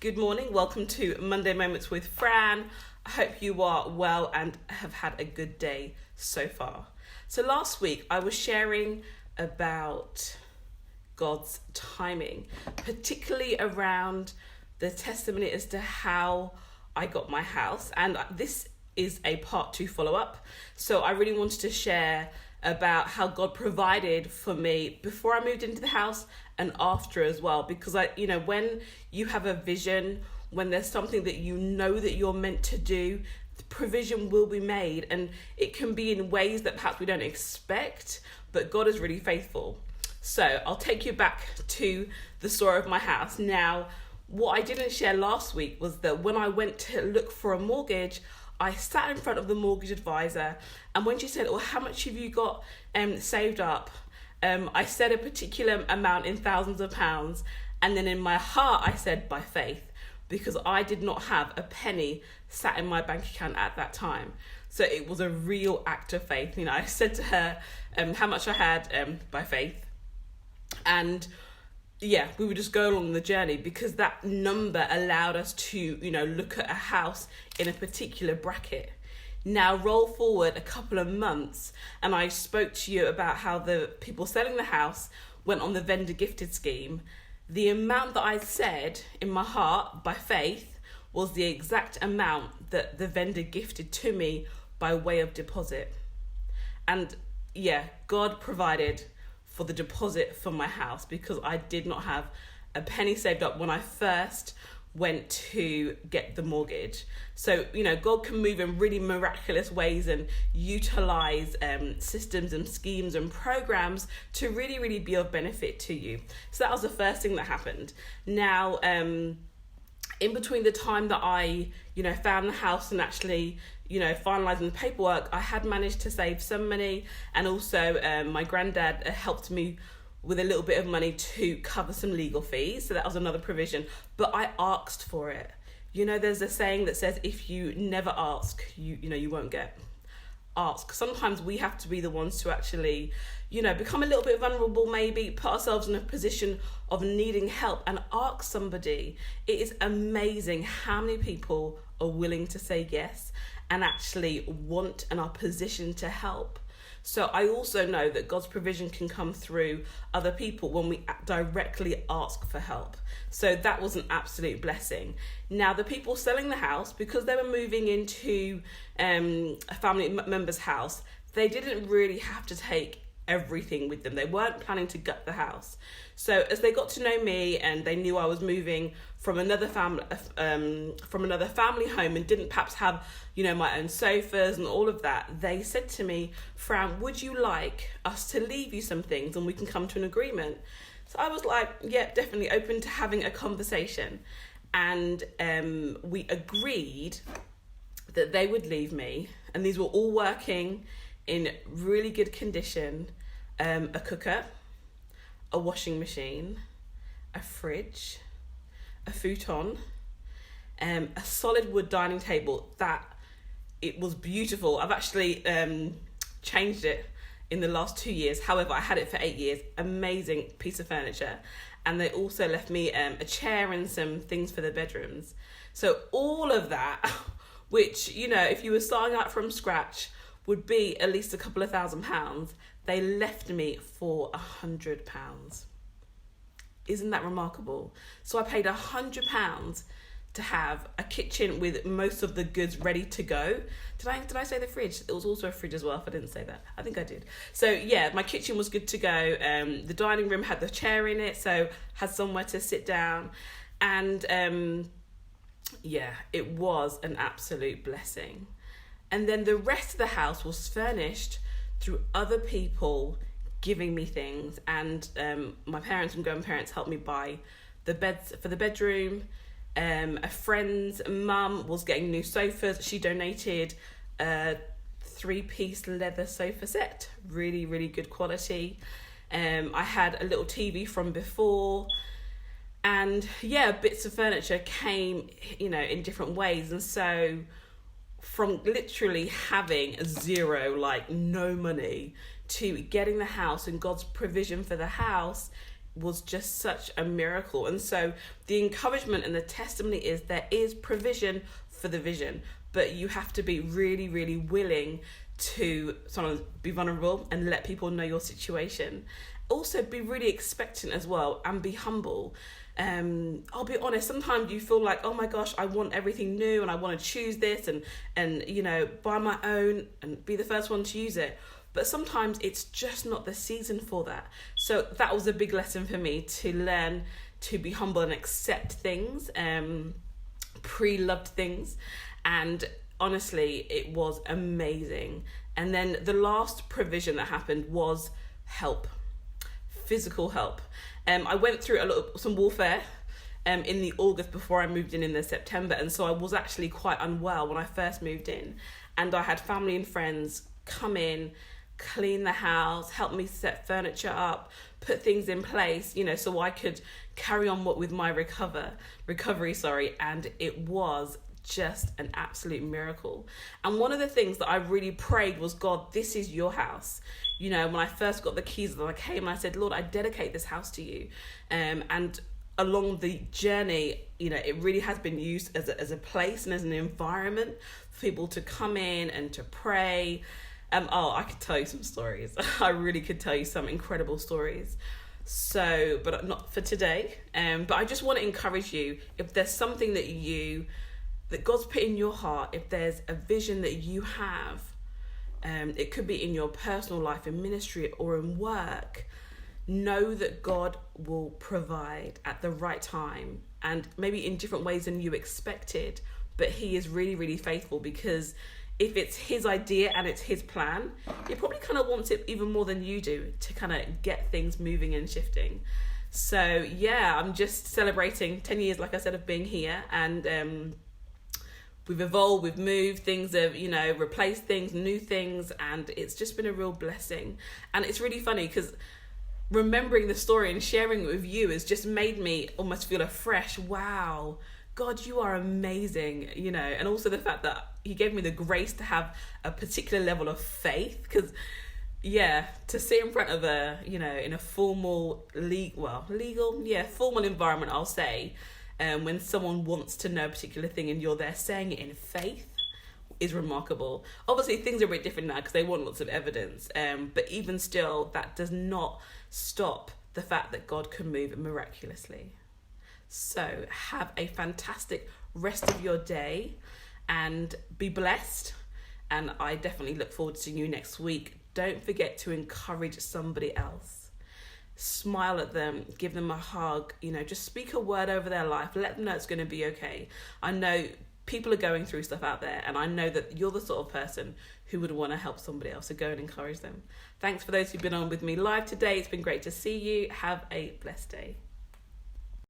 Good morning. Welcome to Monday Moments with Fran. I hope you are well and have had a good day so far. So last week I was sharing about God's timing, particularly around the testimony as to how I got my house. And this is a part 2 follow-up. So I really wanted to share about how God provided for me before I moved into the house and after as well, because when you have a vision, when there's something that you know that you're meant to do, the provision will be made, and it can be in ways that perhaps we don't expect, but God is really faithful. So I'll take you back to the story of my house. Now, what I didn't share last week was that when I went to look for a mortgage, I sat in front of the mortgage advisor, and when she said, "Well, how much have you got saved up?" I said a particular amount in thousands of pounds, and then in my heart I said, "By faith," because I did not have a penny sat in my bank account at that time. So it was a real act of faith. I said to her how much I had by faith, and we would just go along the journey, because that number allowed us to, look at a house in a particular bracket. Now, roll forward a couple of months, and I spoke to you about how the people selling the house went on the vendor gifted scheme. The amount that I said in my heart by faith was the exact amount that the vendor gifted to me by way of deposit. And God provided for the deposit for my house, because I did not have a penny saved up when I first went to get the mortgage. So, God can move in really miraculous ways and utilize systems and schemes and programs to really, really be of benefit to you. So that was the first thing that happened. Now, in between the time that I, found the house and actually, finalising the paperwork, I had managed to save some money, and also my granddad helped me with a little bit of money to cover some legal fees. So that was another provision, but I asked for it. There's a saying that says, if you never ask, you won't get. Ask. Sometimes we have to be the ones to actually, become a little bit vulnerable, maybe put ourselves in a position of needing help and ask somebody. It is amazing how many people are willing to say yes and actually want and are positioned to help. So I also know that God's provision can come through other people when we directly ask for help. So that was an absolute blessing. Now, the people selling the house, because they were moving into a family member's house, they didn't really have to take everything with them. They weren't planning to gut the house. So as they got to know me and they knew I was moving from another family home and didn't perhaps have, my own sofas and all of that, they said to me, "Fran, would you like us to leave you some things and we can come to an agreement?" So I was like, yeah, definitely open to having a conversation. And we agreed that they would leave me, and these were all working in really good condition: a cooker, a washing machine, a fridge, a futon, a solid wood dining table that it was beautiful. I've actually changed it in the last 2 years. However, I had it for 8 years. Amazing piece of furniture. And they also left me a chair and some things for the bedrooms. So all of that, which, if you were starting out from scratch, would be at least a couple of £1,000, they left me for £100. Isn't that remarkable? So I paid £100 to have a kitchen with most of the goods ready to go. Did I say the fridge? It was also a fridge as well, if I didn't say that. I think I did. So my kitchen was good to go. The dining room had the chair in it, so had somewhere to sit down. And it was an absolute blessing. And then the rest of the house was furnished through other people giving me things. And my parents and grandparents helped me buy the beds for the bedroom. A friend's mum was getting new sofas. She donated a 3-piece leather sofa set. Really, really good quality. I had a little TV from before. And bits of furniture came, in different ways. And so from literally having zero, no money, to getting the house and God's provision for the house was just such a miracle. And so the encouragement and the testimony is there is provision for the vision, but you have to be really, really willing to sometimes be vulnerable and let people know your situation. Also be really expectant as well, and be humble. I'll be honest, sometimes you feel like, oh my gosh, I want everything new and I want to choose this and you know, buy my own and be the first one to use it. But sometimes it's just not the season for that. So that was a big lesson for me, to learn to be humble and accept things, pre-loved things. And honestly, it was amazing. And then the last provision that happened was help, physical help. I went through some warfare in the August before I moved in the September. And so I was actually quite unwell when I first moved in. And I had family and friends come in, clean the house, help me set furniture up, put things in place, you know, so I could carry on with my recovery, and it was just an absolute miracle. And one of the things that I really prayed was, God, this is your house. You know, when I first got the keys, I came and I said, Lord, I dedicate this house to you. And along the journey, you know, it really has been used as a place and as an environment for people to come in and to pray. I could tell you some stories. I really could tell you some incredible stories. So, but not for today. But I just want to encourage you, if there's something that God's put in your heart, if there's a vision that you have, it could be in your personal life, in ministry, or in work, know that God will provide at the right time, and maybe in different ways than you expected. But he is really, really faithful, because if it's his idea and it's his plan, he probably kind of wants it even more than you do to kind of get things moving and shifting. So yeah, I'm just celebrating 10 years, like I said, of being here. And we've evolved, we've moved, things have, you know, replaced things, new things. And it's just been a real blessing. And it's really funny because remembering the story and sharing it with you has just made me almost feel afresh. Wow, God, you are amazing, you know. And also the fact that he gave me the grace to have a particular level of faith, because to sit in front of in a formal formal environment, I'll say, when someone wants to know a particular thing and you're there saying it in faith, is remarkable. Obviously things are a bit different now because they want lots of evidence, but even still, that does not stop the fact that God can move miraculously. So have a fantastic rest of your day and be blessed. And I definitely look forward to seeing you next week. Don't forget to encourage somebody else. Smile at them, give them a hug, you know, just speak a word over their life. Let them know it's going to be okay. I know people are going through stuff out there, and I know that you're the sort of person who would want to help somebody else. So go and encourage them. Thanks for those who've been on with me live today. It's been great to see you. Have a blessed day.